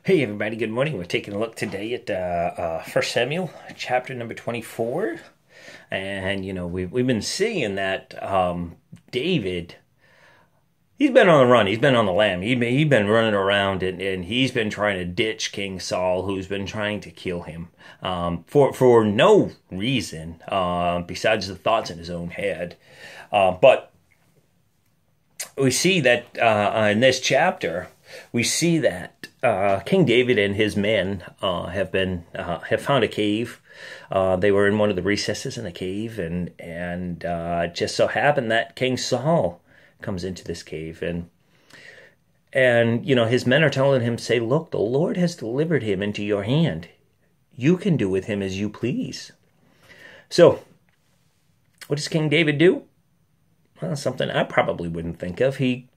Hey everybody, good morning. We're taking a look today at 1 Samuel, chapter number 24. And, we've been seeing that David, he's been on the run. He's been on the lam. He's been running around and he's been trying to ditch King Saul, who's been trying to kill him for no reason besides the thoughts in his own head. But we see that in this chapter, we see that King David and his men have found a cave. They were in one of the recesses in the cave, and it just so happened that King Saul comes into this cave, and his men are telling him, say, look, the Lord has delivered him into your hand. You can do with him as you please. So, what does King David do? Well, something I probably wouldn't think of. He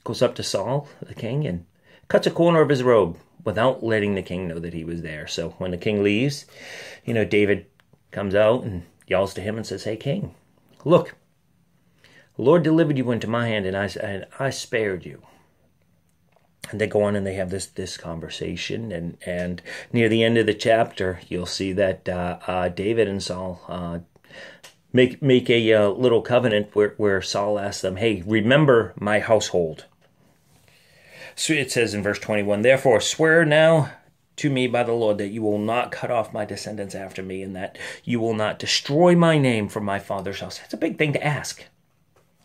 goes up to Saul, the king, and cuts a corner of his robe without letting the king know that he was there. So when the king leaves, David comes out and yells to him and says, hey, king, look, the Lord delivered you into my hand, and I spared you. And they go on and they have this conversation. And near the end of the chapter, you'll see that David and Saul make a little covenant where Saul asks them, hey, remember my household. So it says in verse 21, therefore swear now to me by the Lord that you will not cut off my descendants after me, and that you will not destroy my name from my father's house. That's a big thing to ask.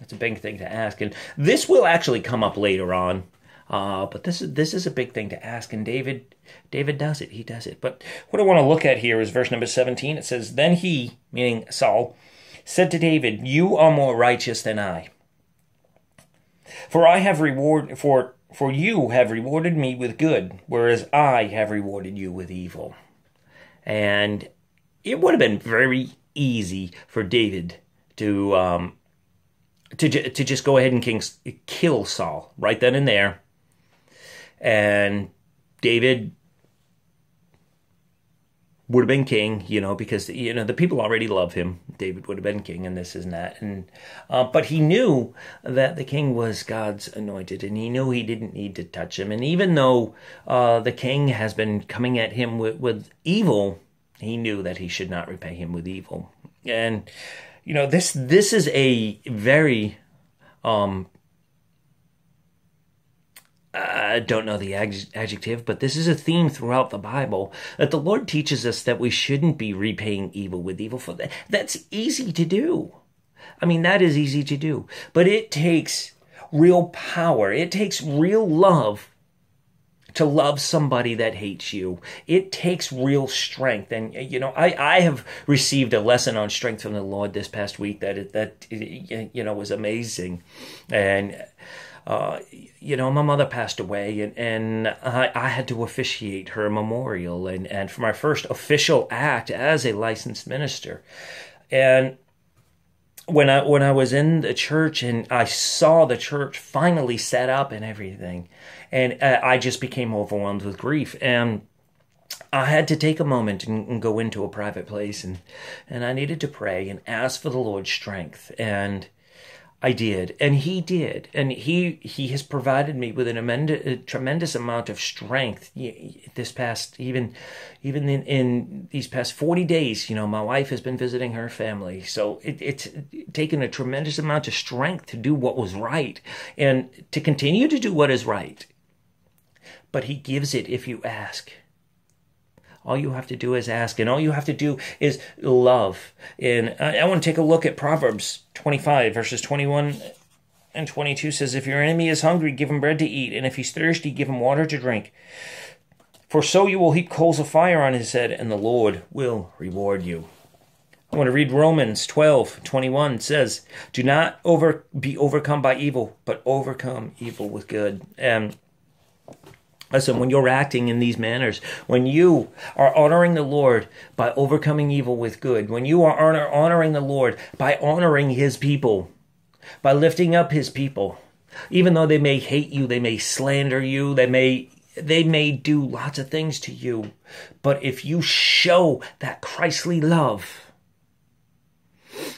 That's a big thing to ask. And this will actually come up later on. But this is a big thing to ask, and David does it. He does it. But what I want to look at here is verse number 17. It says, then he, meaning Saul, said to David, you are more righteous than I. For you have rewarded me with good, whereas I have rewarded you with evil. And it would have been very easy for David to just go ahead and kill Saul right then and there. And David would have been king, because, the people already love him. David would have been king, and this and that. But he knew that the king was God's anointed, and he knew he didn't need to touch him. And even though the king has been coming at him with evil, he knew that he should not repay him with evil. And, this is a very... I don't know the adjective, but this is a theme throughout the Bible, that the Lord teaches us that we shouldn't be repaying evil with evil. For that. That's easy to do. I mean, that is easy to do. But it takes real power. It takes real love to love somebody that hates you. It takes real strength. And, I have received a lesson on strength from the Lord this past week that was amazing. And... my mother passed away, and I had to officiate her memorial, and for my first official act as a licensed minister. And when I was in the church and I saw the church finally set up and everything, and I just became overwhelmed with grief, and I had to take a moment and go into a private place, and I needed to pray and ask for the Lord's strength. And I did, and he did, and he has provided me with a tremendous amount of strength. This past, even in these past 40 days, my wife has been visiting her family, so it's taken a tremendous amount of strength to do what was right and to continue to do what is right. But he gives it if you ask. All you have to do is ask, and all you have to do is love. And I want to take a look at Proverbs 25, verses 21 and 22 says, if your enemy is hungry, give him bread to eat, and if he's thirsty, give him water to drink. For so you will heap coals of fire on his head, and the Lord will reward you. I want to read Romans 12:21. It says, do not be overcome by evil, but overcome evil with good. Listen, when you're acting in these manners, when you are honoring the Lord by overcoming evil with good, when you are honoring the Lord by honoring his people, by lifting up his people, even though they may hate you, they may slander you, they may do lots of things to you, but if you show that Christly love,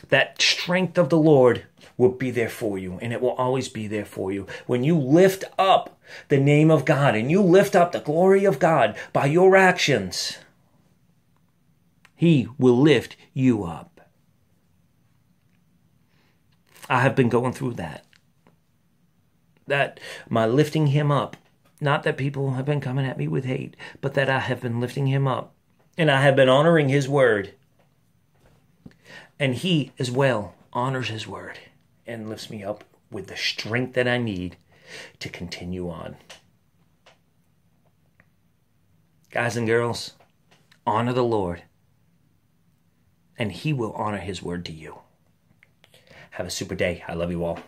that strength of the Lord, will be there for you, and it will always be there for you. When you lift up the name of God and you lift up the glory of God by your actions, He will lift you up. I have been going through that. That my lifting Him up, not that people have been coming at me with hate, but that I have been lifting Him up. And I have been honoring His word. And He as well honors His word and lifts me up with the strength that I need to continue on. Guys and girls, honor the Lord, and He will honor His word to you. Have a super day. I love you all.